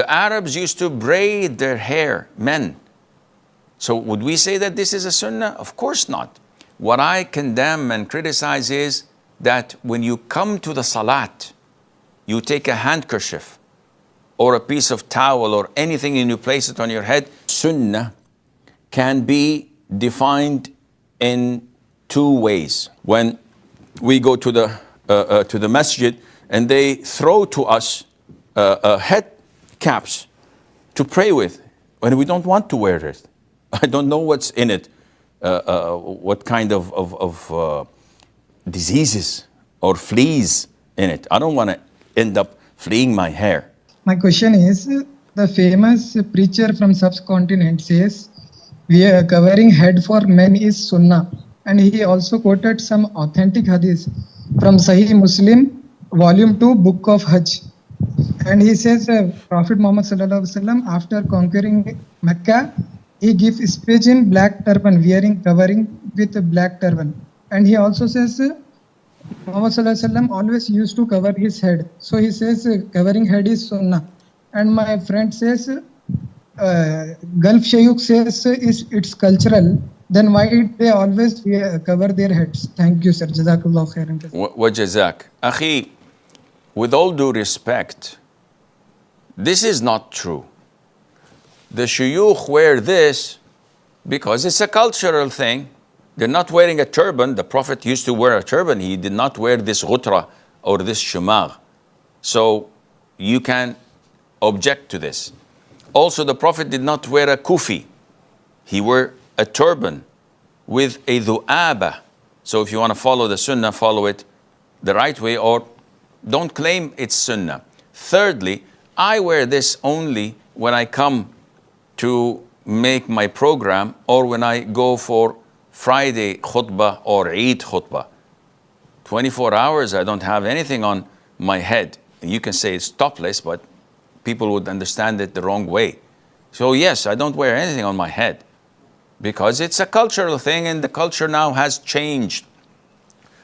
The Arabs used to braid their hair, men. So would we say that this is a sunnah? Of course not. What I condemn and criticize is that when you come to the salat, you take a handkerchief or a piece of towel or anything and you place it on your head. Sunnah can be defined in two ways. When we go to the masjid and they throw to us head caps to pray with, when we don't want to wear it. I don't know what's in it, what kind of diseases or fleas in it. I don't want to end up fleeing my hair. My question is, the famous preacher from subcontinent says, we are covering head for men is sunnah. And he also quoted some authentic hadith from Sahih Muslim, volume 2, book of Hajj. And he says, Prophet Muhammad sallallahu alaihi wasallam, after conquering Mecca, he gives speech in black turban, covering with a black turban. And he also says, Muhammad sallallahu alaihi wasallam always used to cover his head. So he says, covering head is sunnah. And my friend says, Gulf Shaykh says it's cultural. Then why they always cover their heads? Thank you, sir. Jazakallah khairan. Wa jazak. Akhi, with all due respect, this is not true. The shuyukh wear this because it's a cultural thing. They're not wearing a turban. The Prophet used to wear a turban. He did not wear this ghutra or this shumagh. So you can object to this. Also, the Prophet did not wear a kufi. He wore a turban with a du'aba. So if you want to follow the sunnah, follow it the right way or don't claim it's sunnah. Thirdly, I wear this only when I come to make my program or when I go for Friday khutbah or Eid khutbah. 24 hours, I don't have anything on my head. You can say it's topless, but people would understand it the wrong way. So yes, I don't wear anything on my head because it's a cultural thing and the culture now has changed.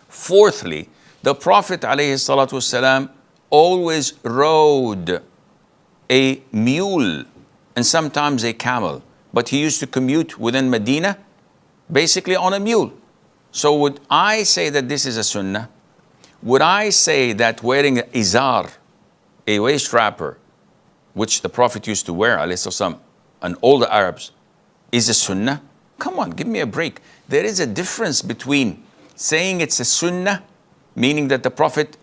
Fourthly, the Prophet ﷺ always rode a mule and sometimes a camel, but he used to commute within Medina basically on a mule. So would I say that this is a sunnah? Would I say that wearing izar, a waist wrapper, which the Prophet used to wear, ﷺ, and all the Arabs, is a sunnah? Come on, give me a break. There is a difference between saying it's a sunnah, meaning that the Prophet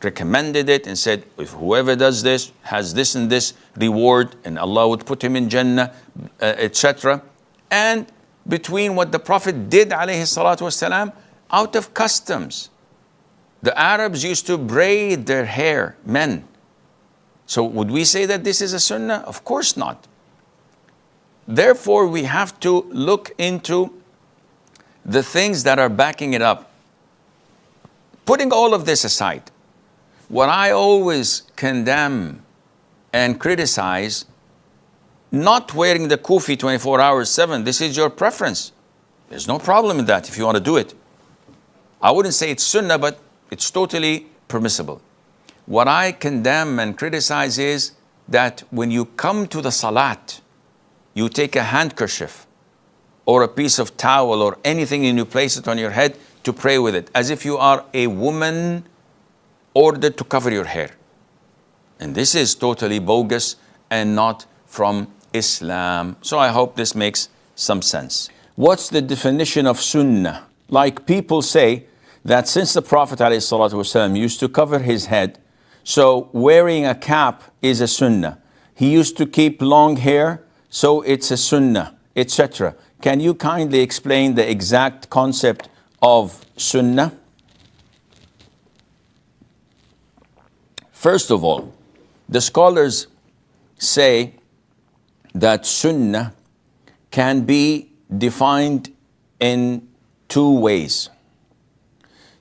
recommended it and said, if whoever does this has this and this reward and Allah would put him in Jannah, etc. And between what the Prophet did ﷺ out of customs. The Arabs used to braid their hair, men. So would we say that this is a sunnah? Of course not. Therefore, we have to look into the things that are backing it up. Putting all of this aside, what I always condemn and criticize, not wearing the kufi 24 hours 7, this is your preference. There's no problem in that if you want to do it. I wouldn't say it's sunnah, but it's totally permissible. What I condemn and criticize is that when you come to the salat, you take a handkerchief or a piece of towel or anything and you place it on your head to pray with it, as if you are a woman ordered to cover your hair. And this is totally bogus and not from Islam. So I hope this makes some sense. What's the definition of sunnah? Like people say that since the Prophet ﷺ used to cover his head, so wearing a cap is a sunnah. He used to keep long hair, so it's a sunnah, etc. Can you kindly explain the exact concept of sunnah? First of all, the scholars say that sunnah can be defined in two ways.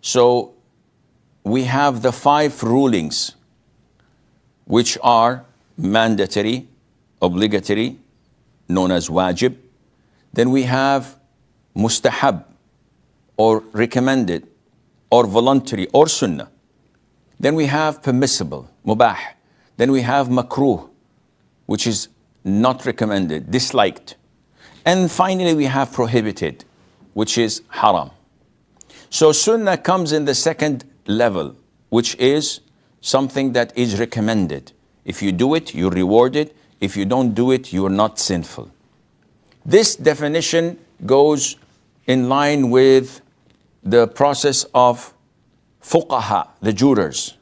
So we have the 5 rulings, which are mandatory, obligatory, known as wajib. Then we have mustahab, or recommended, or voluntary, or sunnah. Then we have permissible, mubah. Then we have makruh, which is not recommended, disliked. And finally, we have prohibited, which is haram. So sunnah comes in the second level, which is something that is recommended. If you do it, you're rewarded. If you don't do it, you're not sinful. This definition goes in line with the process of fuqaha, the jurors.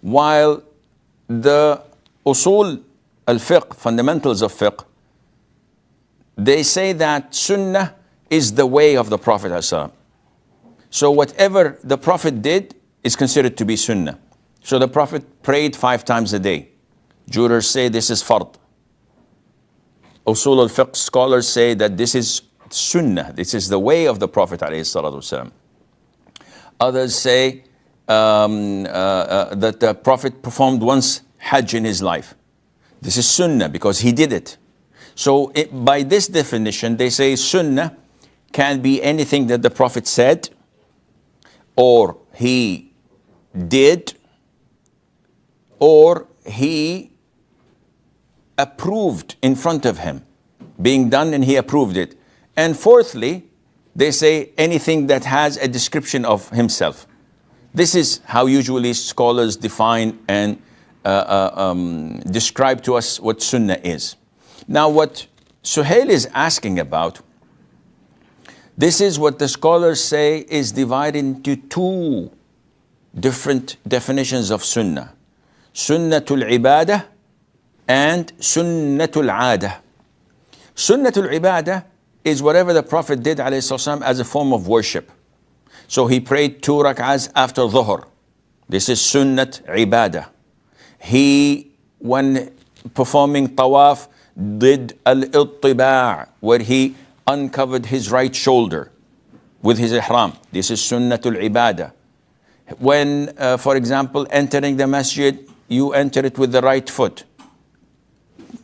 While the usul al-fiqh, fundamentals of fiqh, they say that sunnah is the way of the Prophet ﷺ. So whatever the Prophet did is considered to be sunnah. So the Prophet prayed 5 times a day. Jurors say this is fard. Usul al-fiqh scholars say that this is sunnah. This is the way of the Prophet ﷺ. Others say that the Prophet performed once Hajj in his life. This is sunnah because he did it. So by this definition, they say sunnah can be anything that the Prophet said or he did or he approved in front of him, being done and he approved it. And fourthly, they say anything that has a description of himself. This is how usually scholars define and describe to us what sunnah is. Now what Suhail is asking about, this is what the scholars say is divided into 2 different definitions of sunnah. Sunnatul Ibadah and Sunnatul Aada. Sunnatul Ibadah is whatever the Prophet did ﷺ as a form of worship. So he prayed 2 rak'ahs after dhuhr. This is Sunnat Ibadah. He, when performing tawaf, did al-ittiba' where he uncovered his right shoulder with his ihram. This is Sunnatul Ibadah. When, for example, entering the masjid, you enter it with the right foot.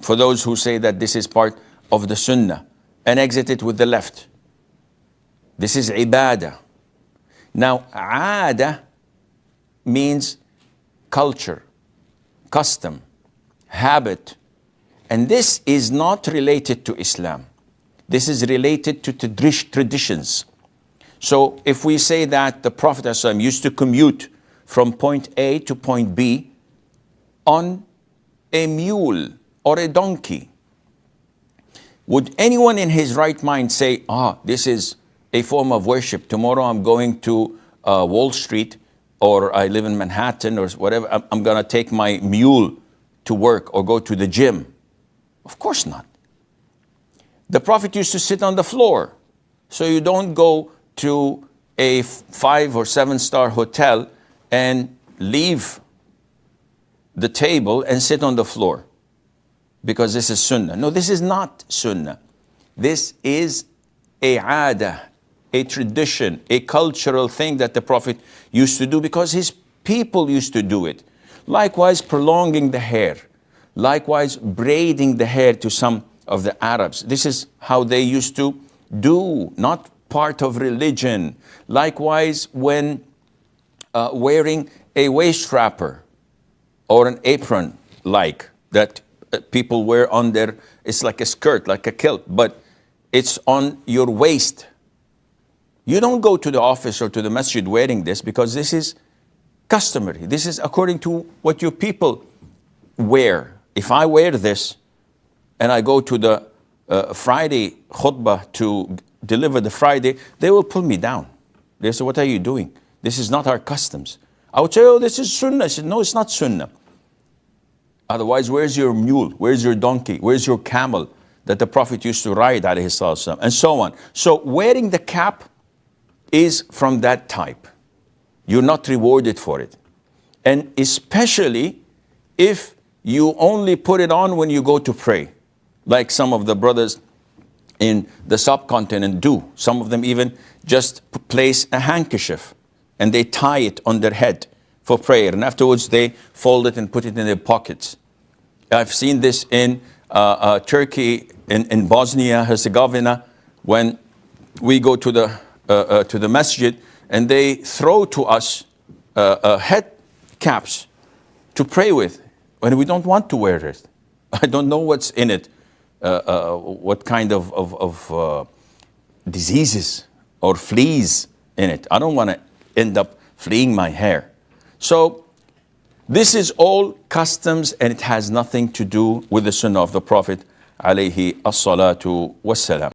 For those who say that this is part of the sunnah, and exit it with the left. This is Ibadah. Now, Aada means culture, custom, habit. And this is not related to Islam. This is related to traditions. So if we say that the Prophet ﷺ used to commute from point A to point B on a mule or a donkey, would anyone in his right mind say, this is a form of worship. Tomorrow I'm going to Wall Street, or I live in Manhattan or whatever. I'm going to take my mule to work or go to the gym. Of course not. The Prophet used to sit on the floor. So you don't go to a 5 or 7-star hotel and leave the table and sit on the floor because this is sunnah. No, this is not sunnah. This is a aada, a tradition, a cultural thing that the Prophet used to do because his people used to do it. Likewise, prolonging the hair. Likewise, braiding the hair to some of the Arabs. This is how they used to do, not part of religion. Likewise, when wearing a waist wrapper or an apron like that people wear on their, it's like a skirt, like a kilt, but it's on your waist. You don't go to the office or to the masjid wearing this because this is customary. This is according to what your people wear. If I wear this and I go to the Friday khutbah to deliver the Friday, they will pull me down. They say, what are you doing? This is not our customs. I would say, this is sunnah. I said, no, it's not sunnah. Otherwise, where's your mule? Where's your donkey? Where's your camel that the Prophet used to ride, alayhi salatu, and so on. So wearing the cap is from that type. You're not rewarded for it. And especially if you only put it on when you go to pray, like some of the brothers in the subcontinent do. Some of them even just place a handkerchief and they tie it on their head for prayer. And afterwards they fold it and put it in their pockets. I've seen this in Turkey, in Bosnia Herzegovina, when we go to the masjid and they throw to us head caps to pray with when we don't want to wear it. I don't know what's in it, what kind of diseases or fleas in it. I don't want to end up fleeing my hair. So this is all customs, and it has nothing to do with the sunnah of the Prophet alayhi as-salatu was-salam.